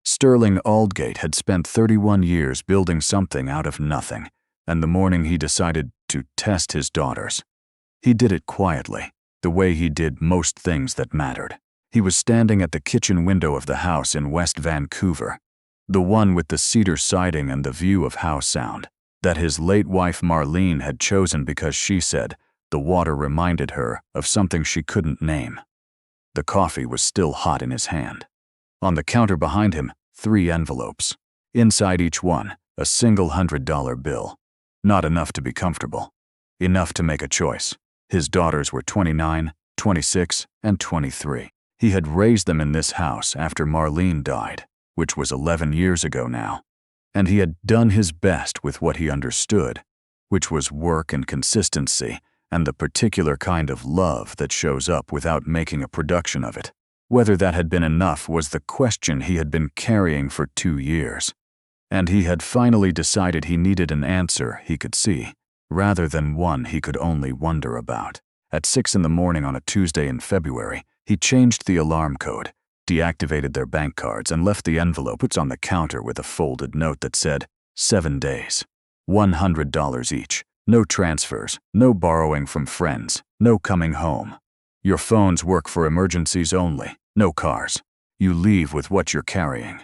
Sterling Aldgate had spent 31 years building something out of nothing, and the morning he decided to test his daughters. He did it quietly, the way he did most things that mattered. He was standing at the kitchen window of the house in West Vancouver, the one with the cedar siding and the view of Howe Sound, that his late wife Marlene had chosen because she said the water reminded her of something she couldn't name. The coffee was still hot in his hand. On the counter behind him, 3 envelopes. Inside each one, a single $100 bill. Not enough to be comfortable. Enough to make a choice. His daughters were 29, 26, and 23. He had raised them in this house after Marlene died, which was 11 years ago now. And he had done his best with what he understood, which was work and consistency and the particular kind of love that shows up without making a production of it. Whether that had been enough was the question he had been carrying for 2 years. And he had finally decided he needed an answer he could see, rather than one he could only wonder about. At 6 in the morning on a Tuesday in February, he changed the alarm code, deactivated their bank cards, and left the envelopes on the counter with a folded note that said, 7 days, $100 each, no transfers, no borrowing from friends, no coming home. Your phones work for emergencies only, no cars. You leave with what you're carrying.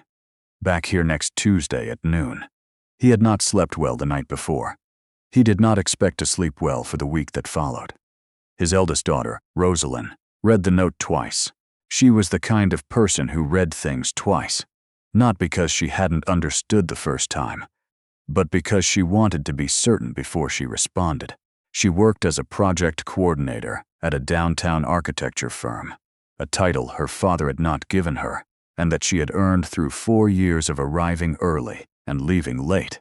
Back here next Tuesday at noon. He had not slept well the night before. He did not expect to sleep well for the week that followed. His eldest daughter, Rosalind, read the note twice. She was the kind of person who read things twice, not because she hadn't understood the first time, but because she wanted to be certain before she responded. She worked as a project coordinator at a downtown architecture firm, a title her father had not given her, and that she had earned through 4 years of arriving early and leaving late,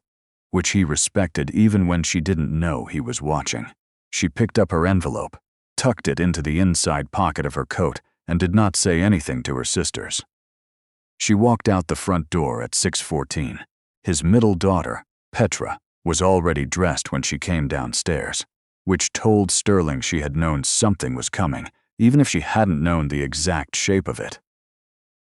which he respected even when she didn't know he was watching. She picked up her envelope, tucked it into the inside pocket of her coat, and did not say anything to her sisters. She walked out the front door at 6:14. His middle daughter, Petra, was already dressed when she came downstairs, which told Sterling she had known something was coming, even if she hadn't known the exact shape of it.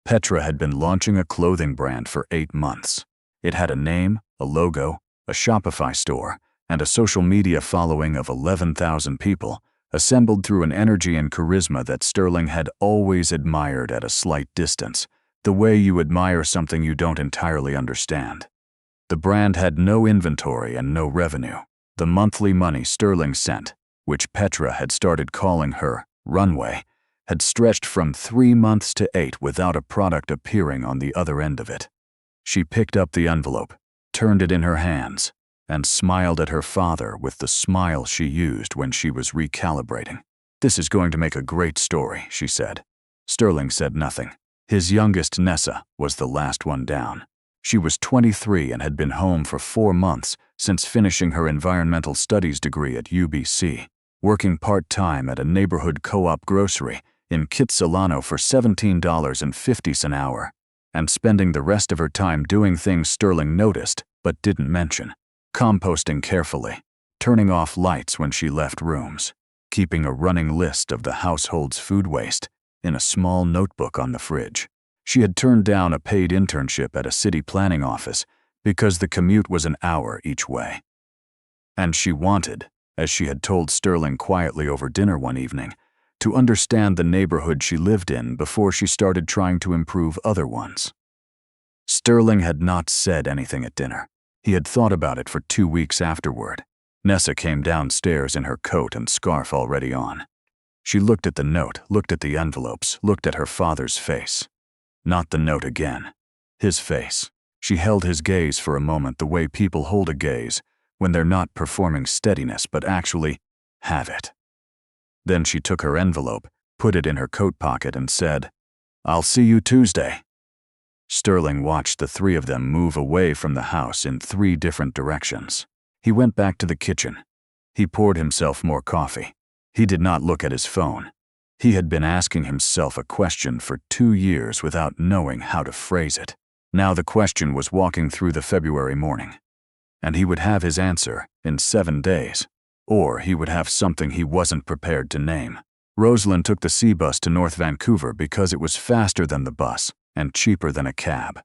Petra had been launching a clothing brand for 8 months. It had a name, a logo, a Shopify store, and a social media following of 11,000 people, assembled through an energy and charisma that Sterling had always admired at a slight distance, the way you admire something you don't entirely understand. The brand had no inventory and no revenue. The monthly money Sterling sent, which Petra had started calling her runway, had stretched from 3 months to 8 without a product appearing on the other end of it. She picked up the envelope, turned it in her hands, and smiled at her father with the smile she used when she was recalibrating. "This is going to make a great story," she said. Sterling said nothing. His youngest, Nessa, was the last one down. She was 23 and had been home for 4 months since finishing her environmental studies degree at UBC, working part-time at a neighborhood co-op grocery in Kitsilano for $17.50 an hour, and spending the rest of her time doing things Sterling noticed but didn't mention. Composting carefully, turning off lights when she left rooms, keeping a running list of the household's food waste in a small notebook on the fridge. She had turned down a paid internship at a city planning office because the commute was an hour each way. And she wanted, as she had told Sterling quietly over dinner one evening, to understand the neighborhood she lived in before she started trying to improve other ones. Sterling had not said anything at dinner. He had thought about it for 2 weeks afterward. Nessa came downstairs in her coat and scarf already on. She looked at the note, looked at the envelopes, looked at her father's face. Not the note again. His face. She held his gaze for a moment the way people hold a gaze when they're not performing steadiness but actually have it. Then she took her envelope, put it in her coat pocket, and said, "I'll see you Tuesday." Sterling watched the 3 of them move away from the house in 3 different directions. He went back to the kitchen. He poured himself more coffee. He did not look at his phone. He had been asking himself a question for 2 years without knowing how to phrase it. Now the question was walking through the February morning. And he would have his answer in 7 days. Or he would have something he wasn't prepared to name. Rosalind took the C bus to North Vancouver because it was faster than the bus and cheaper than a cab.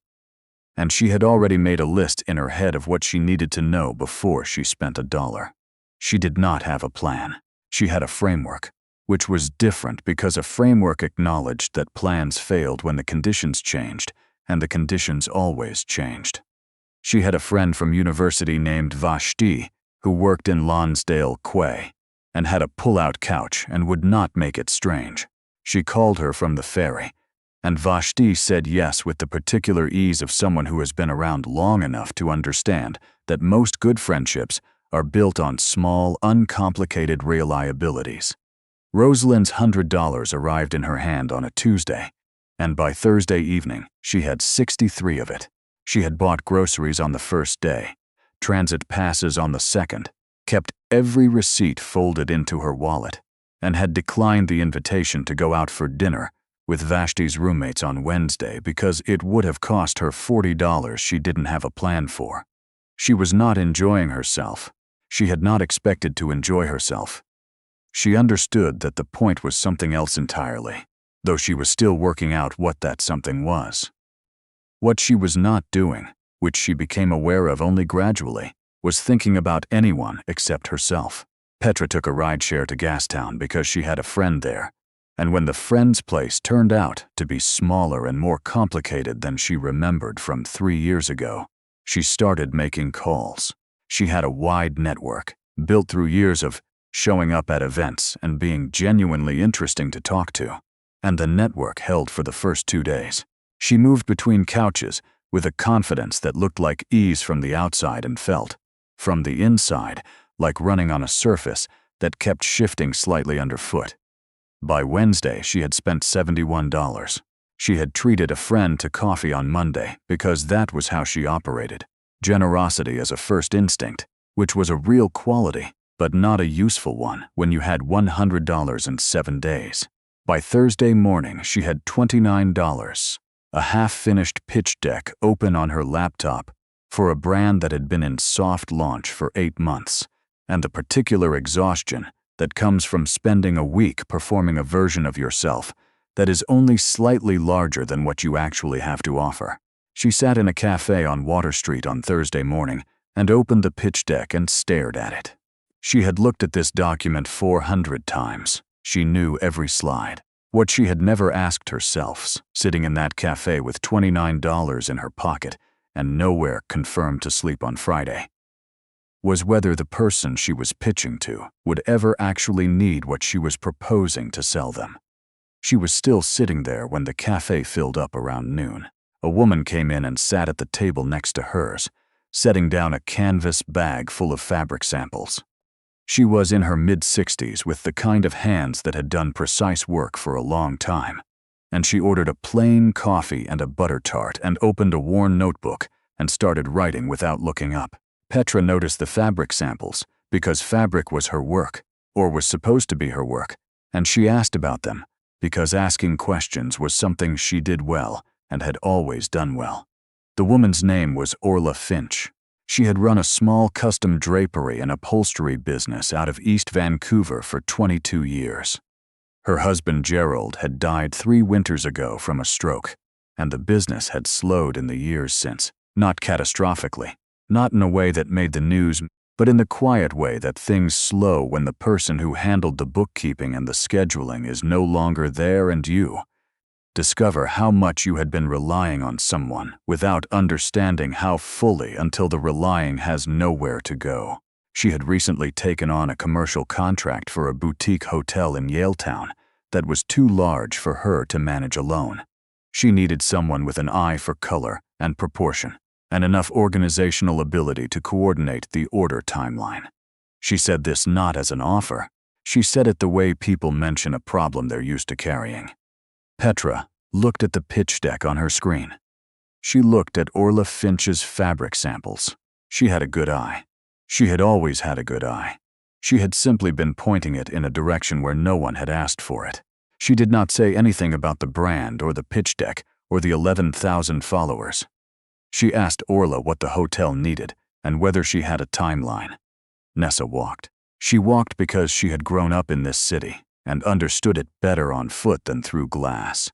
and she had already made a list in her head of what she needed to know before she spent $1. She did not have a plan. She had a framework, which was different because a framework acknowledged that plans failed when the conditions changed, and the conditions always changed. She had a friend from university named Vashti who worked in Lonsdale Quay and had a pull-out couch and would not make it strange. She called her from the ferry, and Vashti said yes with the particular ease of someone who has been around long enough to understand that most good friendships are built on small, uncomplicated reliabilities. Rosalind's $100 arrived in her hand on a Tuesday, and by Thursday evening, she had 63 of it. She had bought groceries on the first day, transit passes on the second, kept every receipt folded into her wallet, and had declined the invitation to go out for dinner with Vashti's roommates on Wednesday because it would have cost her $40 she didn't have a plan for. She was not enjoying herself. She had not expected to enjoy herself. She understood that the point was something else entirely, though she was still working out what that something was. What she was not doing, which she became aware of only gradually, was thinking about anyone except herself. Petra took a rideshare to Gastown because she had a friend there, and when the friend's place turned out to be smaller and more complicated than she remembered from 3 years ago, she started making calls. She had a wide network, built through years of showing up at events and being genuinely interesting to talk to, and the network held for the first 2 days. She moved between couches with a confidence that looked like ease from the outside and felt, from the inside, like running on a surface that kept shifting slightly underfoot. By Wednesday, she had spent $71. She had treated a friend to coffee on Monday because that was how she operated. Generosity as a first instinct, which was a real quality, but not a useful one when you had $100 in 7 days. By Thursday morning, she had $29, a half-finished pitch deck open on her laptop for a brand that had been in soft launch for 8 months, and the particular exhaustion that comes from spending a week performing a version of yourself that is only slightly larger than what you actually have to offer. She sat in a cafe on Water Street on Thursday morning and opened the pitch deck and stared at it. She had looked at this document 400 times. She knew every slide. What she had never asked herself, sitting in that cafe with $29 in her pocket and nowhere confirmed to sleep on Friday, was whether the person she was pitching to would ever actually need what she was proposing to sell them. She was still sitting there when the cafe filled up around noon. A woman came in and sat at the table next to hers, setting down a canvas bag full of fabric samples. She was in her mid-60s with the kind of hands that had done precise work for a long time, and she ordered a plain coffee and a butter tart and opened a worn notebook and started writing without looking up. Petra noticed the fabric samples because fabric was her work, or was supposed to be her work, and she asked about them because asking questions was something she did well and had always done well. The woman's name was Orla Finch. She had run a small custom drapery and upholstery business out of East Vancouver for 22 years. Her husband Gerald had died 3 winters ago from a stroke, and the business had slowed in the years since, not catastrophically, not in a way that made the news, but in the quiet way that things slow when the person who handled the bookkeeping and the scheduling is no longer there and you discover how much you had been relying on someone without understanding how fully until the relying has nowhere to go. She had recently taken on a commercial contract for a boutique hotel in Yaletown that was too large for her to manage alone. She needed someone with an eye for color and proportion, and enough organizational ability to coordinate the order timeline. She said this not as an offer. She said it the way people mention a problem they're used to carrying. Petra looked at the pitch deck on her screen. She looked at Orla Finch's fabric samples. She had a good eye. She had always had a good eye. She had simply been pointing it in a direction where no one had asked for it. She did not say anything about the brand or the pitch deck or the 11,000 followers. She asked Orla what the hotel needed and whether she had a timeline. Nessa walked. She walked because she had grown up in this city and understood it better on foot than through glass,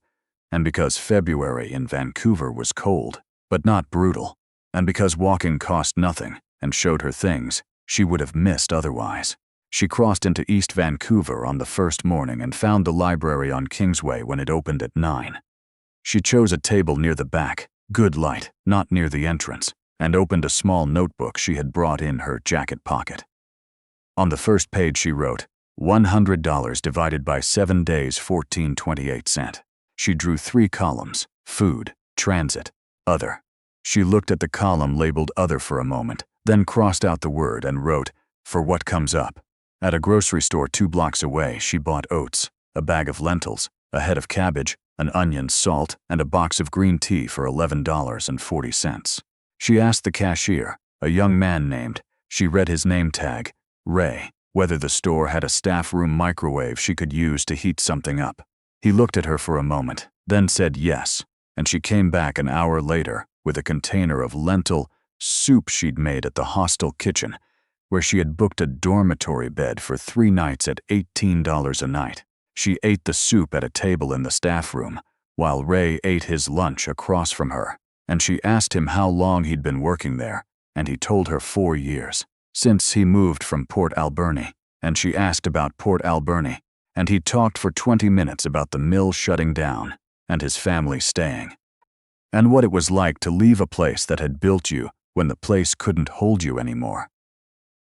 and because February in Vancouver was cold. but not brutal. And because walking cost nothing and showed her things she would have missed otherwise. She crossed into East Vancouver on the first morning and found the library on Kingsway when it opened at 9. She chose a table near the back, good light, not near the entrance, and opened a small notebook she had brought in her jacket pocket. On the first page she wrote, $100 divided by 7 days, 14.28 cents. She drew 3 columns, food, transit, other. She looked at the column labeled other for a moment, then crossed out the word and wrote, for what comes up. At a grocery store 2 blocks away, she bought oats, a bag of lentils, a head of cabbage, an onion, salt, and a box of green tea for $11.40. She asked the cashier, a young man named, she read his name tag, Ray, whether the store had a staff room microwave she could use to heat something up. He looked at her for a moment, then said yes, and she came back an hour later with a container of lentil soup she'd made at the hostel kitchen, where she had booked a dormitory bed for 3 nights at $18 a night. She ate the soup at a table in the staff room, while Ray ate his lunch across from her, and she asked him how long he'd been working there, and he told her 4 years, since he moved from Port Alberni, and she asked about Port Alberni, and he talked for 20 minutes about the mill shutting down and his family staying, and what it was like to leave a place that had built you when the place couldn't hold you anymore.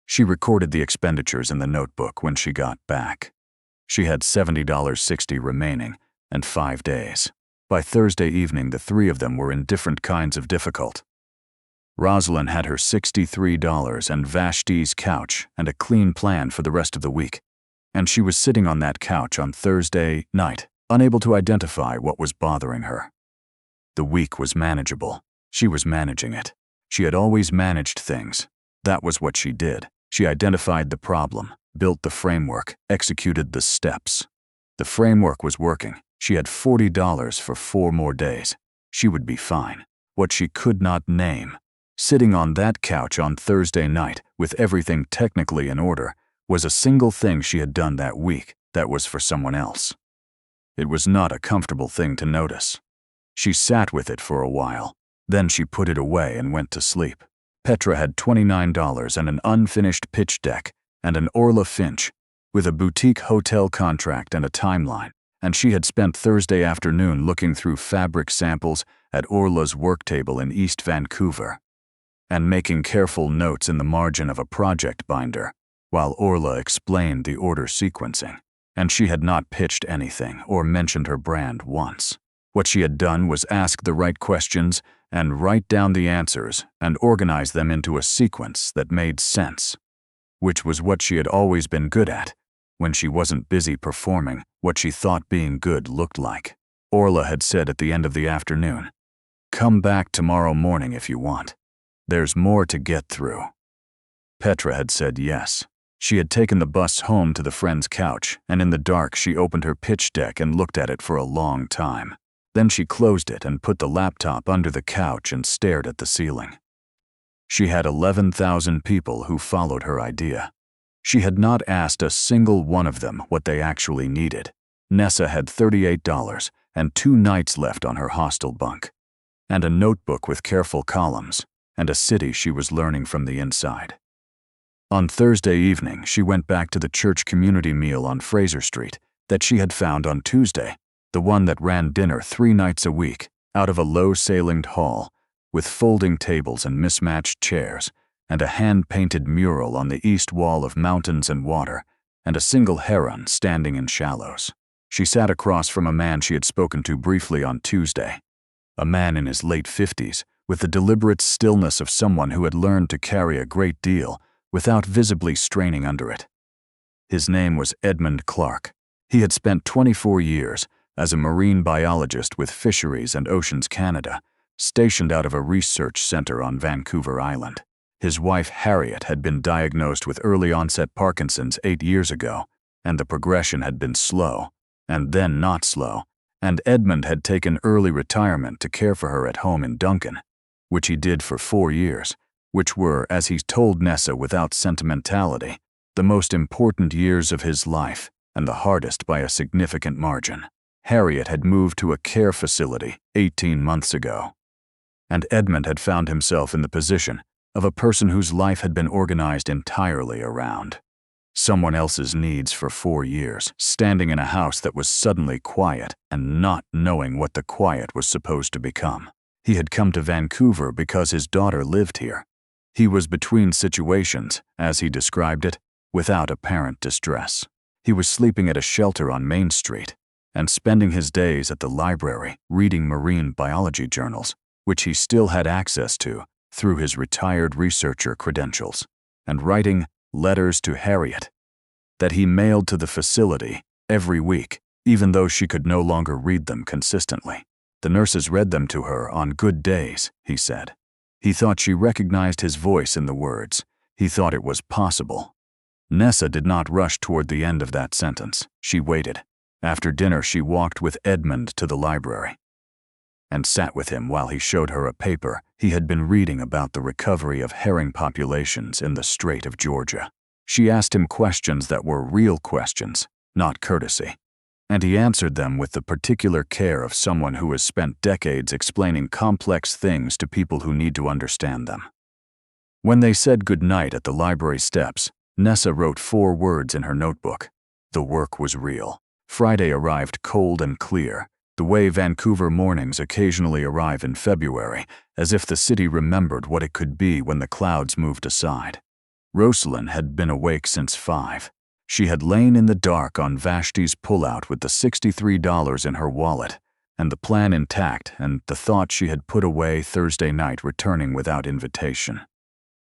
She recorded the expenditures in the notebook when she got back. She had $70.60 remaining and 5 days. By Thursday evening, the 3 of them were in different kinds of difficult. Rosalind had her $63 and Vashti's couch and a clean plan for the rest of the week, and she was sitting on that couch on Thursday night, unable to identify what was bothering her. The week was manageable. She was managing it. She had always managed things. That was what she did. She identified the problem, built the framework, executed the steps. The framework was working. She had $40 for 4 more days. She would be fine. What she could not name, sitting on that couch on Thursday night with everything technically in order, was a single thing she had done that week that was for someone else. It was not a comfortable thing to notice. She sat with it for a while. Then she put it away and went to sleep. Petra had $29 and an unfinished pitch deck and an Orla Finch with a boutique hotel contract and a timeline, and she had spent Thursday afternoon looking through fabric samples at Orla's work table in East Vancouver and making careful notes in the margin of a project binder while Orla explained the order sequencing, and she had not pitched anything or mentioned her brand once. What she had done was ask the right questions and write down the answers and organize them into a sequence that made sense, which was what she had always been good at when she wasn't busy performing what she thought being good looked like. Orla had said at the end of the afternoon, "Come back tomorrow morning if you want. There's more to get through." Petra had said yes. She had taken the bus home to the friend's couch, and in the dark she opened her pitch deck and looked at it for a long time. Then she closed it and put the laptop under the couch and stared at the ceiling. She had 11,000 people who followed her idea. She had not asked a single one of them what they actually needed. Nessa had $38 and 2 nights left on her hostel bunk, and a notebook with careful columns, and a city she was learning from the inside. On Thursday evening, she went back to the church community meal on Fraser Street that she had found on Tuesday, the one that ran dinner 3 nights a week out of a low-ceilinged hall with folding tables and mismatched chairs and a hand-painted mural on the east wall of mountains and water and a single heron standing in shallows. She sat across from a man she had spoken to briefly on Tuesday, a man in his late 50s with the deliberate stillness of someone who had learned to carry a great deal without visibly straining under it. His name was Edmund Clark. He had spent 24 years as a marine biologist with Fisheries and Oceans Canada, stationed out of a research center on Vancouver Island. His wife Harriet had been diagnosed with early-onset Parkinson's 8 years ago, and the progression had been slow, and then not slow, and Edmund had taken early retirement to care for her at home in Duncan, which he did for 4 years, which were, as he told Nessa without sentimentality, the most important years of his life and the hardest by a significant margin. Harriet had moved to a care facility 18 months ago, And Edmund had found himself in the position of a person whose life had been organized entirely around someone else's needs for 4 years, standing in a house that was suddenly quiet and not knowing what the quiet was supposed to become. He had come to Vancouver because his daughter lived here. He was between situations, as he described it, without apparent distress. He was sleeping at a shelter on Main Street and spending his days at the library reading marine biology journals, which he still had access to through his retired researcher credentials, and writing letters to Harriet that he mailed to the facility every week, even though she could no longer read them consistently. The nurses read them to her on good days, he said. He thought she recognized his voice in the words. He thought it was possible. Nessa did not rush toward the end of that sentence. She waited. After dinner, she walked with Edmund to the library and sat with him while he showed her a paper he had been reading about the recovery of herring populations in the Strait of Georgia. She asked him questions that were real questions, not courtesy, and he answered them with the particular care of someone who has spent decades explaining complex things to people who need to understand them. When they said goodnight at the library steps, Nessa wrote 4 words in her notebook. The work was real. Friday arrived cold and clear, the way Vancouver mornings occasionally arrive in February, as if the city remembered what it could be when the clouds moved aside. Rosalind had been awake since 5. She had lain in the dark on Vashti's pullout with the $63 in her wallet, and the plan intact and the thought she had put away Thursday night returning without invitation.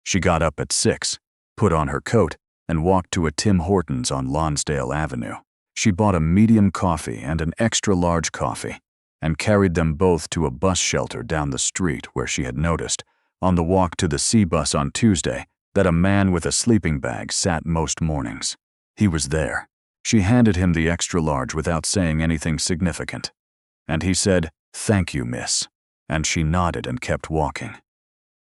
She got up at 6, put on her coat, and walked to a Tim Hortons on Lonsdale Avenue. She bought a medium coffee and an extra-large coffee, and carried them both to a bus shelter down the street where she had noticed, on the walk to the C bus on Tuesday, that a man with a sleeping bag sat most mornings. He was there. She handed him the extra-large without saying anything significant, and he said, "Thank you, miss," and she nodded and kept walking.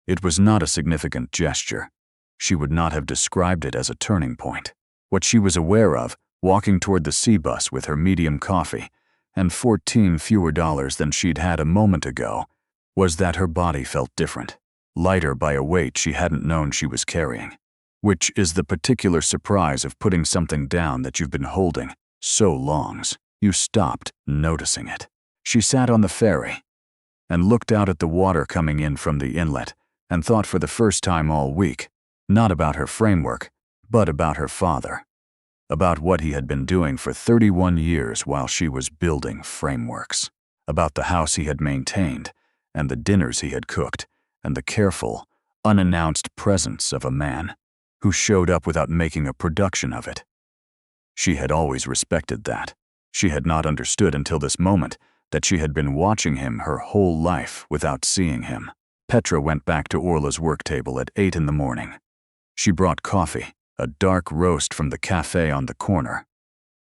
It was not a significant gesture. She would not have described it as a turning point. What she was aware of, walking toward the C bus with her medium coffee, and 14 fewer dollars than she'd had a moment ago, was that her body felt different, lighter by a weight she hadn't known she was carrying, which is the particular surprise of putting something down that you've been holding so long. You stopped noticing it. She sat on the ferry and looked out at the water coming in from the inlet and thought for the first time all week, not about her framework, but about her father. About what he had been doing for 31 years while she was building frameworks, about the house he had maintained, and the dinners he had cooked, and the careful, unannounced presence of a man who showed up without making a production of it. She had always respected that. She had not understood until this moment that she had been watching him her whole life without seeing him. Petra went back to Orla's work table at 8 in the morning. She brought coffee, a dark roast from the cafe on the corner,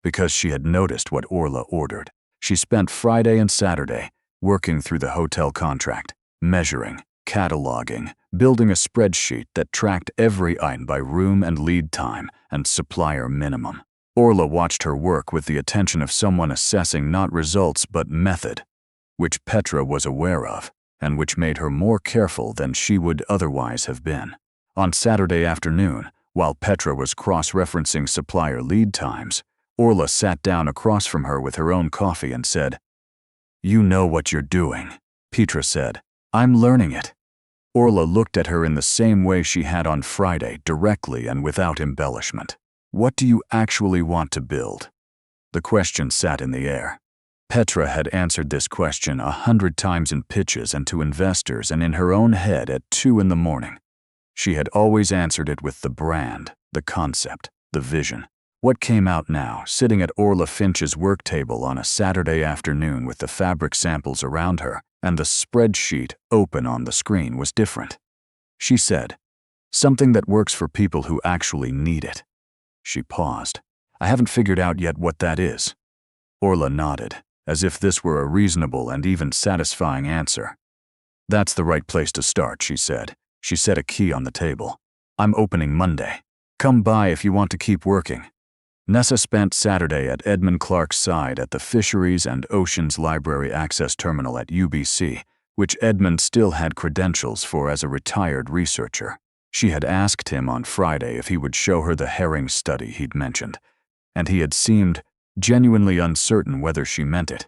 because she had noticed what Orla ordered. She spent Friday and Saturday working through the hotel contract, measuring, cataloging, building a spreadsheet that tracked every item by room and lead time and supplier minimum. Orla watched her work with the attention of someone assessing not results but method, which Petra was aware of, and which made her more careful than she would otherwise have been. On Saturday afternoon, while Petra was cross-referencing supplier lead times, Orla sat down across from her with her own coffee and said, "You know what you're doing," Petra said. "I'm learning it." Orla looked at her in the same way she had on Friday, directly and without embellishment. "What do you actually want to build?" The question sat in the air. Petra had answered this question 100 times in pitches and to investors and in her own head at 2 in the morning. She had always answered it with the brand, the concept, the vision. What came out now, sitting at Orla Finch's work table on a Saturday afternoon with the fabric samples around her and the spreadsheet open on the screen, was different. She said, "Something that works for people who actually need it." She paused. "I haven't figured out yet what that is." Orla nodded, as if this were a reasonable and even satisfying answer. "That's the right place to start," she said. She set a key on the table. "I'm opening Monday. Come by if you want to keep working." Nessa spent Saturday at Edmund Clark's side at the Fisheries and Oceans Library Access Terminal at UBC, which Edmund still had credentials for as a retired researcher. She had asked him on Friday if he would show her the herring study he'd mentioned, and he had seemed genuinely uncertain whether she meant it,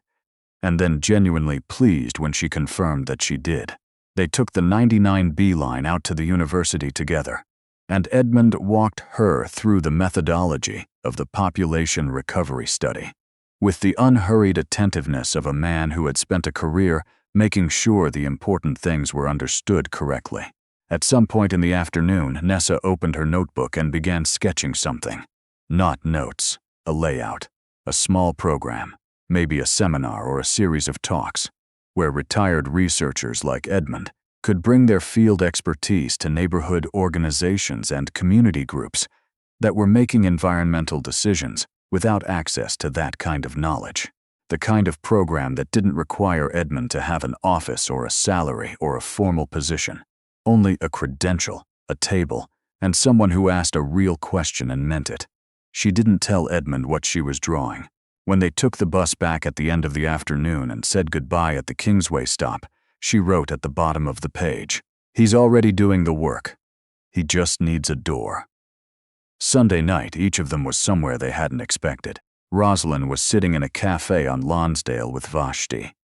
and then genuinely pleased when she confirmed that she did. They took the 99B line out to the university together, and Edmund walked her through the methodology of the population recovery study, with the unhurried attentiveness of a man who had spent a career making sure the important things were understood correctly. At some point in the afternoon, Nessa opened her notebook and began sketching something. Not notes, a layout, a small program, maybe a seminar or a series of talks, where retired researchers like Edmund could bring their field expertise to neighborhood organizations and community groups that were making environmental decisions without access to that kind of knowledge. The kind of program that didn't require Edmund to have an office or a salary or a formal position, only a credential, a table, and someone who asked a real question and meant it. She didn't tell Edmund what she was drawing. When they took the bus back at the end of the afternoon and said goodbye at the Kingsway stop, she wrote at the bottom of the page, "He's already doing the work. He just needs a door." Sunday night, each of them was somewhere they hadn't expected. Rosalind was sitting in a cafe on Lonsdale with Vashti,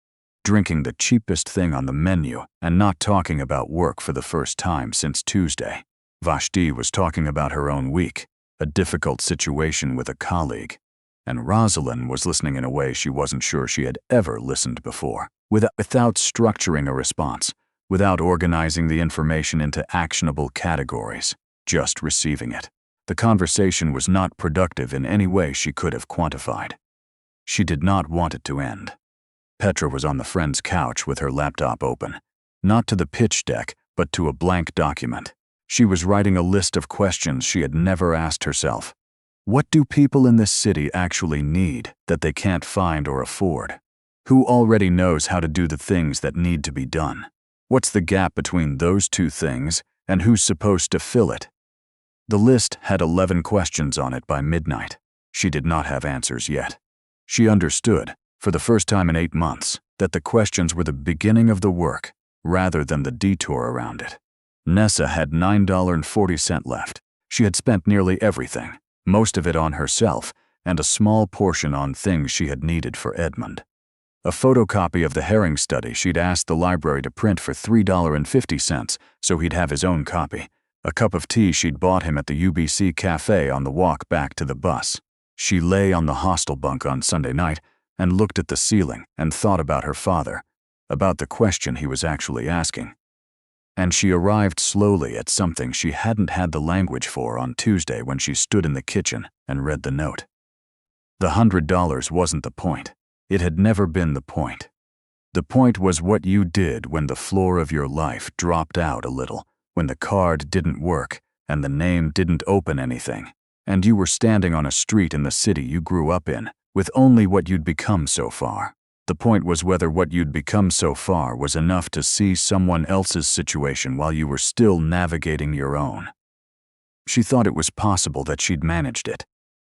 drinking the cheapest thing on the menu and not talking about work for the first time since Tuesday. Vashti was talking about her own week, a difficult situation with a colleague, and Rosalind was listening in a way she wasn't sure she had ever listened before, without structuring a response, without organizing the information into actionable categories, just receiving it. The conversation was not productive in any way she could have quantified. She did not want it to end. Petra was on the friend's couch with her laptop open, not to the pitch deck, but to a blank document. She was writing a list of questions she had never asked herself. What do people in this city actually need that they can't find or afford? Who already knows how to do the things that need to be done? What's the gap between those two things, and who's supposed to fill it? The list had 11 questions on it by midnight. She did not have answers yet. She understood, for the first time in 8 months, that the questions were the beginning of the work, rather than the detour around it. Nessa had $9.40 left. She had spent nearly everything, most of it on herself, and a small portion on things she had needed for Edmund. A photocopy of the herring study she'd asked the library to print for $3.50 so he'd have his own copy. A cup of tea she'd bought him at the UBC cafe on the walk back to the bus. She lay on the hostel bunk on Sunday night and looked at the ceiling and thought about her father, about the question he was actually asking. And she arrived slowly at something she hadn't had the language for on Tuesday when she stood in the kitchen and read the note. The $100 wasn't the point. It had never been the point. The point was what you did when the floor of your life dropped out a little, when the card didn't work and the name didn't open anything, and you were standing on a street in the city you grew up in, with only what you'd become so far. The point was whether what you'd become so far was enough to see someone else's situation while you were still navigating your own. She thought it was possible that she'd managed it.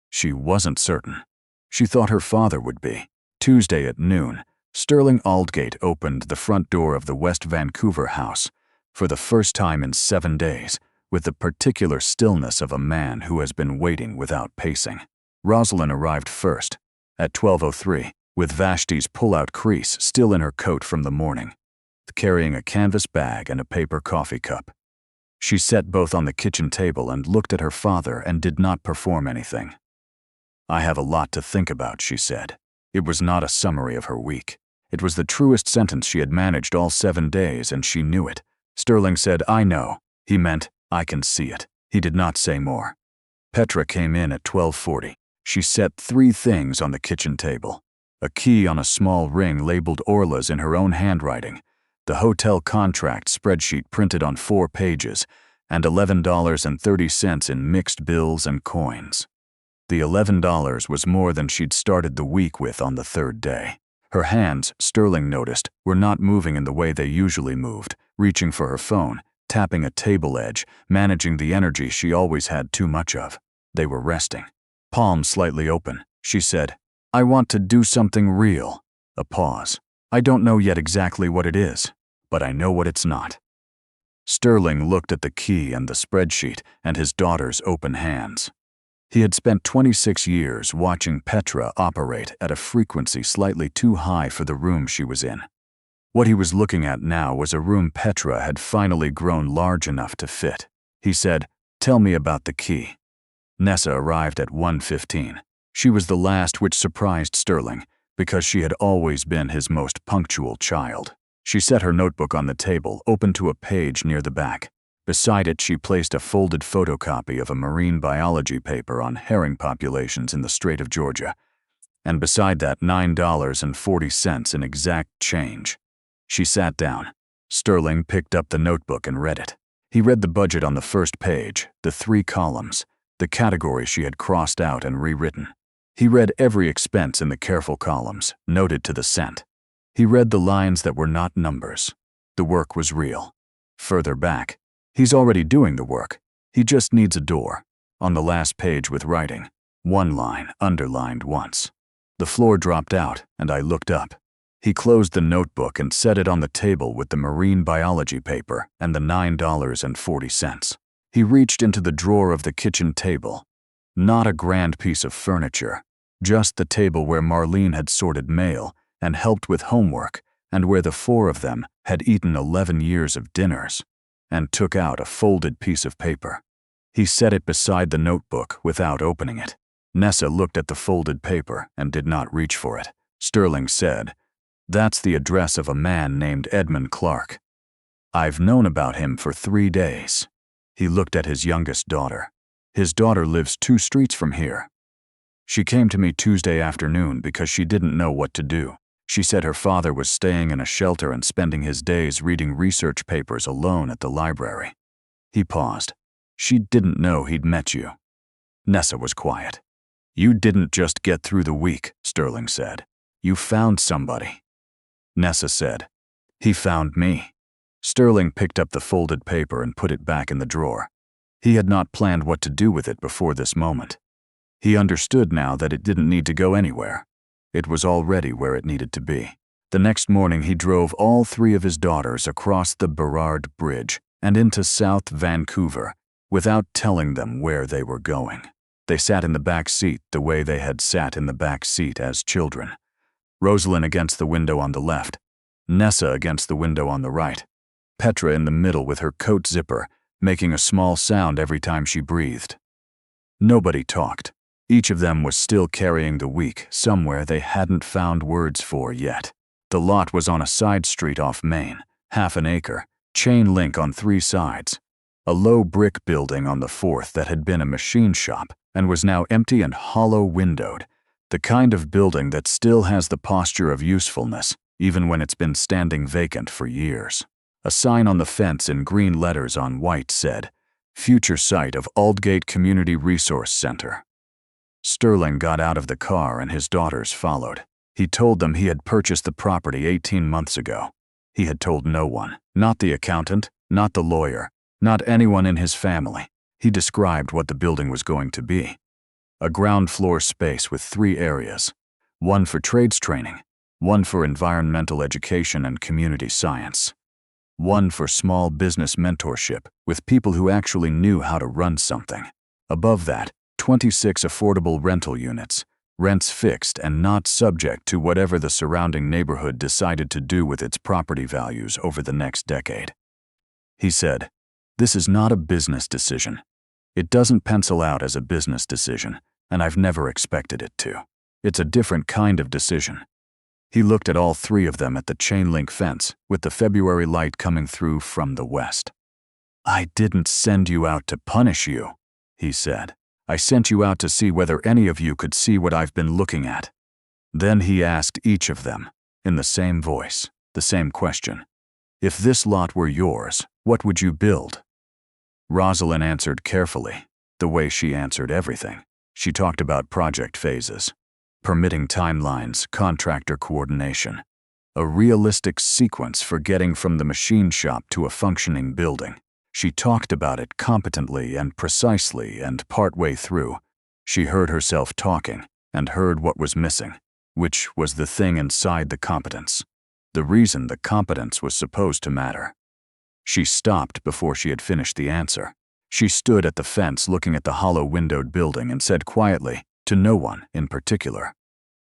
She wasn't certain. She thought her father would be. Tuesday at noon, Sterling Aldgate opened the front door of the West Vancouver house, for the first time in 7 days, with the particular stillness of a man who has been waiting without pacing. Rosalind arrived first, at 12:03, with Vashti's pull-out crease still in her coat from the morning, carrying a canvas bag and a paper coffee cup. She set both on the kitchen table and looked at her father and did not perform anything. "I have a lot to think about," she said. It was not a summary of her week. It was the truest sentence she had managed all 7 days, and she knew it. Sterling said, "I know." He meant, "I can see it." He did not say more. Petra came in at 12:40. She set 3 things on the kitchen table. A key on a small ring labeled Orla's in her own handwriting, the hotel contract spreadsheet printed on 4 pages, and $11.30 in mixed bills and coins. The $11 was more than she'd started the week with on the 3rd day. Her hands, Sterling noticed, were not moving in the way they usually moved, reaching for her phone, tapping a table edge, managing the energy she always had too much of. They were resting. Palms slightly open, she said, "I want to do something real." A pause. "I don't know yet exactly what it is, but I know what it's not." Sterling looked at the key and the spreadsheet and his daughter's open hands. He had spent 26 years watching Petra operate at a frequency slightly too high for the room she was in. What he was looking at now was a room Petra had finally grown large enough to fit. He said, "Tell me about the key." Nessa arrived at 1:15. She was the last, which surprised Sterling, because she had always been his most punctual child. She set her notebook on the table, open to a page near the back. Beside it, she placed a folded photocopy of a marine biology paper on herring populations in the Strait of Georgia, and beside that $9.40 in exact change. She sat down. Sterling picked up the notebook and read it. He read the budget on the first page, the 3 columns, the categories she had crossed out and rewritten. He read every expense in the careful columns, noted to the cent. He read the lines that were not numbers. The work was real. Further back, he's already doing the work. He just needs a door. On the last page with writing, 1 line underlined once. The floor dropped out, and I looked up. He closed the notebook and set it on the table with the marine biology paper and the $9.40. He reached into the drawer of the kitchen table. Not a grand piece of furniture, just the table where Marlene had sorted mail and helped with homework, and where the 4 of them had eaten 11 years of dinners, and took out a folded piece of paper. He set it beside the notebook without opening it. Nessa looked at the folded paper and did not reach for it. Sterling said, "That's the address of a man named Edmund Clark. I've known about him for 3 days." He looked at his youngest daughter. "His daughter lives 2 streets from here. She came to me Tuesday afternoon because she didn't know what to do. She said her father was staying in a shelter and spending his days reading research papers alone at the library." He paused. "She didn't know he'd met you." Nessa was quiet. "You didn't just get through the week," Sterling said. "You found somebody." Nessa said, "He found me." Sterling picked up the folded paper and put it back in the drawer. He had not planned what to do with it before this moment. He understood now that it didn't need to go anywhere. It was already where it needed to be. The next morning he drove all 3 of his daughters across the Burrard Bridge and into South Vancouver without telling them where they were going. They sat in the back seat the way they had sat in the back seat as children. Rosalind against the window on the left, Nessa against the window on the right, Petra in the middle with her coat zipper, making a small sound every time she breathed. Nobody talked. Each of them was still carrying the week somewhere they hadn't found words for yet. The lot was on a side street off Main, half an acre, chain link on 3 sides. A low brick building on the 4th that had been a machine shop and was now empty and hollow-windowed, the kind of building that still has the posture of usefulness, even when it's been standing vacant for years. A sign on the fence in green letters on white said, "Future site of Aldgate Community Resource Center." Sterling got out of the car and his daughters followed. He told them he had purchased the property 18 months ago. He had told no one, not the accountant, not the lawyer, not anyone in his family. He described what the building was going to be. A ground floor space with 3 areas, 1 for trades training, 1 for environmental education and community science, 1 for small business mentorship with people who actually knew how to run something. Above that, 26 affordable rental units, rents fixed and not subject to whatever the surrounding neighborhood decided to do with its property values over the next decade. He said, "This is not a business decision. It doesn't pencil out as a business decision, and I've never expected it to. It's a different kind of decision." He looked at all 3 of them at the chain-link fence with the February light coming through from the west. "I didn't send you out to punish you," he said. "I sent you out to see whether any of you could see what I've been looking at." Then he asked each of them, in the same voice, the same question. "If this lot were yours, what would you build?" Rosalind answered carefully, the way she answered everything. She talked about project phases, permitting timelines, contractor coordination, a realistic sequence for getting from the machine shop to a functioning building. She talked about it competently and precisely, and partway through, she heard herself talking and heard what was missing, which was the thing inside the competence. the reason the competence was supposed to matter. She stopped before she had finished the answer. She stood at the fence looking at the hollow windowed building and said quietly, to no one in particular,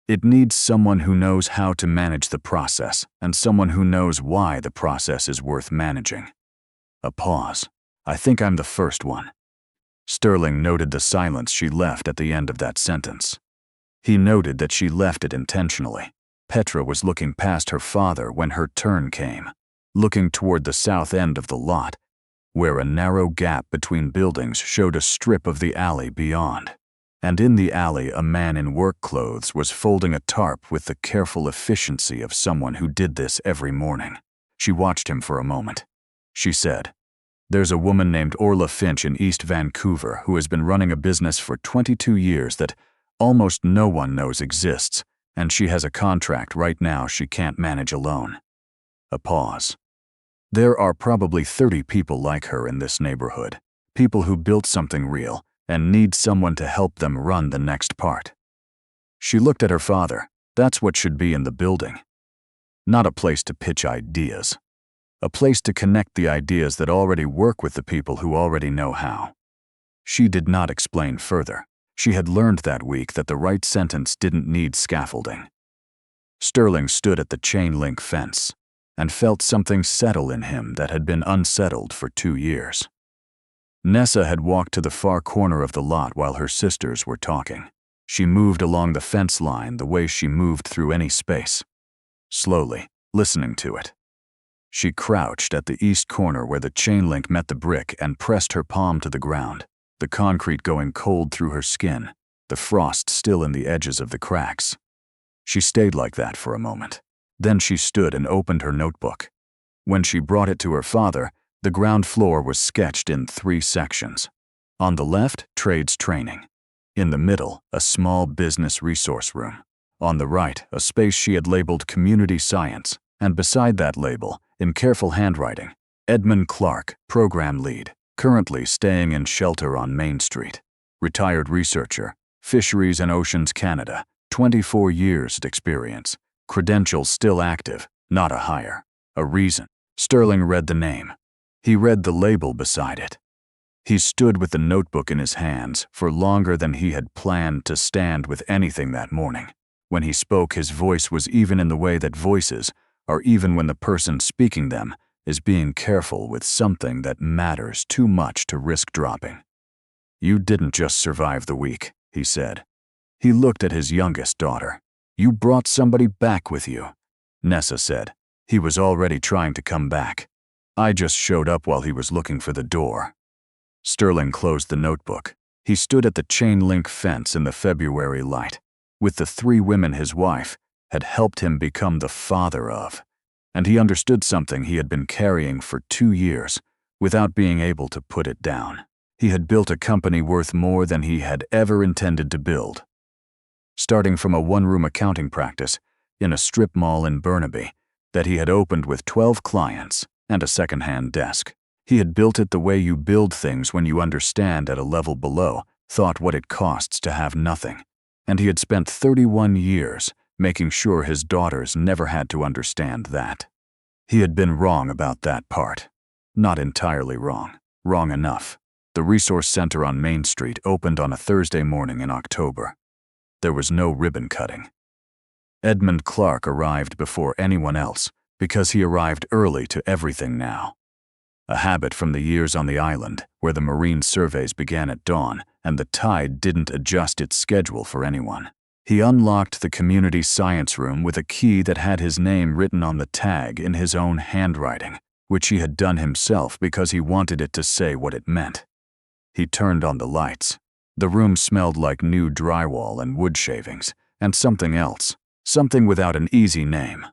"It needs someone who knows how to manage the process and someone who knows why the process is worth managing." A pause. "I think I'm the first one." Sterling noted the silence she left at the end of that sentence. He noted that she left it intentionally. Petra was looking past her father when her turn came, looking toward the south end of the lot, where a narrow gap between buildings showed a strip of the alley beyond. And in the alley, a man in work clothes was folding a tarp with the careful efficiency of someone who did this every morning. She watched him for a moment. She said, "There's a woman named Orla Finch in East Vancouver who has been running a business for 22 years that almost no one knows exists, and she has a contract right now she can't manage alone." A pause. "There are probably 30 people like her in this neighborhood, people who built something real and need someone to help them run the next part." She looked at her father. That's what should be in the building. Not a place to pitch ideas. A place to connect the ideas that already work with the people who already know how. She did not explain further. She had learned that week that the right sentence didn't need scaffolding. Sterling stood at the chain-link fence and felt something settle in him that had been unsettled for 2 years. Nessa had walked to the far corner of the lot while her sisters were talking. She moved along the fence line the way she moved through any space, slowly, listening to it. She crouched at the east corner where the chain link met the brick and pressed her palm to the ground, the concrete going cold through her skin, the frost still in the edges of the cracks. She stayed like that for a moment. Then she stood and opened her notebook. When she brought it to her father, the ground floor was sketched in 3 sections. On the left, trades training. In the middle, a small business resource room. On the right, a space she had labeled community science, and beside that label, in careful handwriting, Edmund Clark, program lead, currently staying in shelter on Main Street. Retired researcher, Fisheries and Oceans Canada, 24 years experience. Credentials still active, not a hire. A reason. Sterling read the name. He read the label beside it. He stood with the notebook in his hands for longer than he had planned to stand with anything that morning. When he spoke, his voice was even in the way that voices are even when the person speaking them is being careful with something that matters too much to risk dropping. "You didn't just survive the week," he said. He looked at his youngest daughter. "You brought somebody back with you," Nessa said. "He was already trying to come back. I just showed up while he was looking for the door." Sterling closed the notebook. He stood at the chain-link fence in the February light, with the 3 women his wife had helped him become the father of, and he understood something he had been carrying for 2 years without being able to put it down. He had built a company worth more than he had ever intended to build. Starting from a 1-room accounting practice in a strip mall in Burnaby that he had opened with 12 clients and a second-hand desk. He had built it the way you build things when you understand at a level below, thought what it costs to have nothing. And he had spent 31 years making sure his daughters never had to understand that. He had been wrong about that part. Not entirely wrong. Wrong enough. The Resource Center on Main Street opened on a Thursday morning in October. There was no ribbon cutting. Edmund Clark arrived before anyone else because he arrived early to everything now. A habit from the years on the island where the marine surveys began at dawn and the tide didn't adjust its schedule for anyone. He unlocked the community science room with a key that had his name written on the tag in his own handwriting, which he had done himself because he wanted it to say what it meant. He turned on the lights. The room smelled like new drywall and wood shavings, and something else, something without an easy name.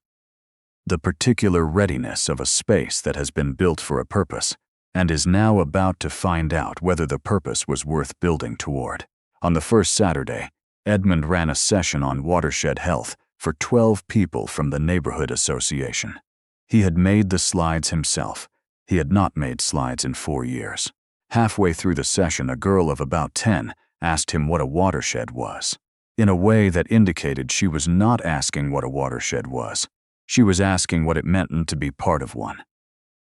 The particular readiness of a space that has been built for a purpose and is now about to find out whether the purpose was worth building toward. On the first Saturday, Edmund ran a session on watershed health for 12 people from the neighborhood association. He had made the slides himself. He had not made slides in 4 years. Halfway through the session, a girl of about 10 asked him what a watershed was, in a way that indicated she was not asking what a watershed was. She was asking what it meant to be part of one.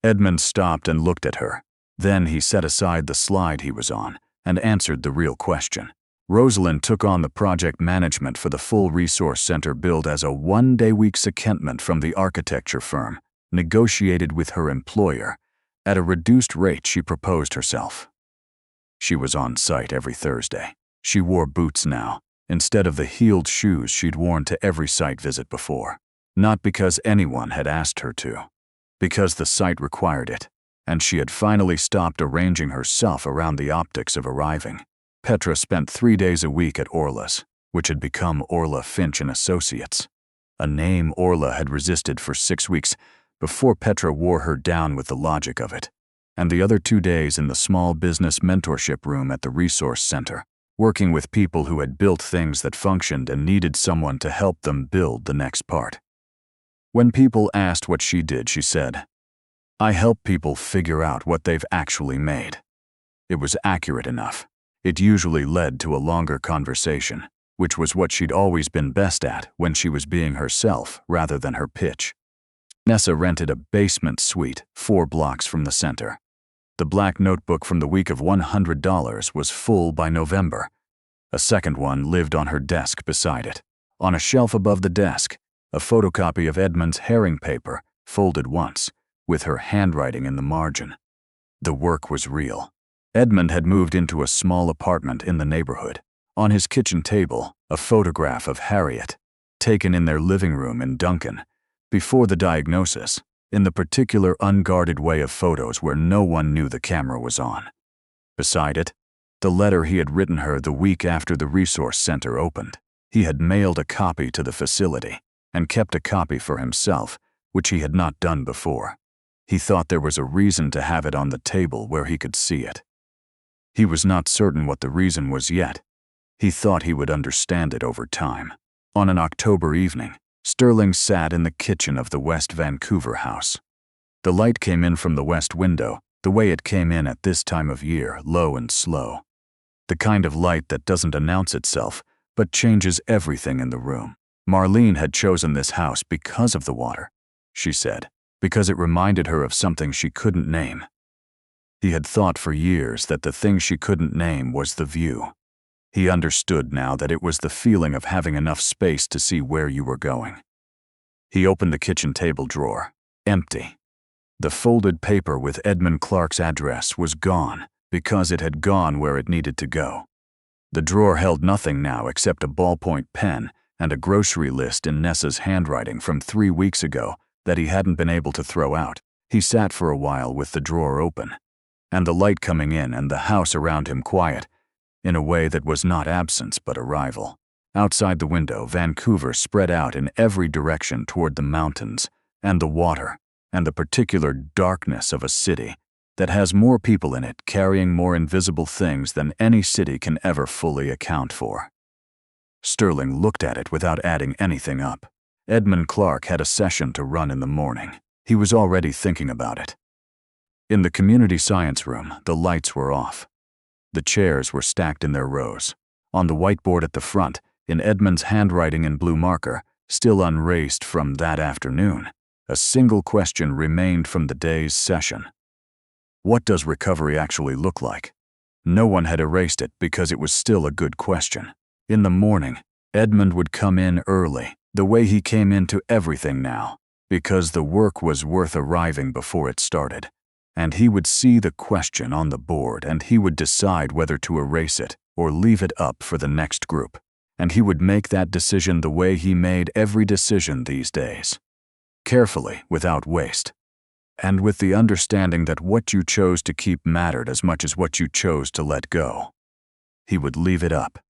Edmund stopped and looked at her. Then he set aside the slide he was on and answered the real question. Rosalind took on the project management for the full resource center billed as a one-day-week secondment from the architecture firm, negotiated with her employer. At a reduced rate, she proposed herself. She was on site every Thursday. She wore boots now, instead of the heeled shoes she'd worn to every site visit before. Not because anyone had asked her to, because the site required it, and she had finally stopped arranging herself around the optics of arriving. Petra spent 3 days a week at Orla's, which had become Orla Finch and Associates. A name Orla had resisted for 6 weeks before Petra wore her down with the logic of it. And the other 2 days in the small business mentorship room at the resource center, working with people who had built things that functioned and needed someone to help them build the next part. When people asked what she did, she said, "I help people figure out what they've actually made." It was accurate enough. It usually led to a longer conversation, which was what she'd always been best at when she was being herself rather than her pitch. Nessa rented a basement suite 4 blocks from the center. The black notebook from the week of $100 was full by November. A second one lived on her desk beside it. On a shelf above the desk, a photocopy of Edmund's herring paper, folded once, with her handwriting in the margin. The work was real. Edmund had moved into a small apartment in the neighborhood. On his kitchen table, a photograph of Harriet, taken in their living room in Duncan, before the diagnosis, in the particular unguarded way of photos where no one knew the camera was on. Beside it, the letter he had written her the week after the resource center opened. He had mailed a copy to the facility and kept a copy for himself, which he had not done before. He thought there was a reason to have it on the table where he could see it. He was not certain what the reason was yet. He thought he would understand it over time. On an October evening, Sterling sat in the kitchen of the West Vancouver house. The light came in from the west window, the way it came in at this time of year, low and slow. The kind of light that doesn't announce itself, but changes everything in the room. Marlene had chosen this house because of the water, she said, because it reminded her of something she couldn't name. He had thought for years that the thing she couldn't name was the view. He understood now that it was the feeling of having enough space to see where you were going. He opened the kitchen table drawer. Empty. The folded paper with Edmund Clark's address was gone because it had gone where it needed to go. The drawer held nothing now except a ballpoint pen and a grocery list in Nessa's handwriting from 3 weeks ago that he hadn't been able to throw out. He sat for a while with the drawer open, and the light coming in and the house around him quiet, in a way that was not absence but arrival. Outside the window, Vancouver spread out in every direction toward the mountains and the water and the particular darkness of a city that has more people in it carrying more invisible things than any city can ever fully account for. Sterling looked at it without adding anything up. Edmund Clark had a session to run in the morning. He was already thinking about it. In the community science room, the lights were off. The chairs were stacked in their rows. On the whiteboard at the front, in Edmund's handwriting in blue marker, still unrased from that afternoon, a single question remained from the day's session. What does recovery actually look like? No one had erased it because it was still a good question. In the morning, Edmund would come in early, the way he came into everything now, because the work was worth arriving before it started. And he would see the question on the board and he would decide whether to erase it or leave it up for the next group. And he would make that decision the way he made every decision these days. Carefully, without waste. And with the understanding that what you chose to keep mattered as much as what you chose to let go. He would leave it up,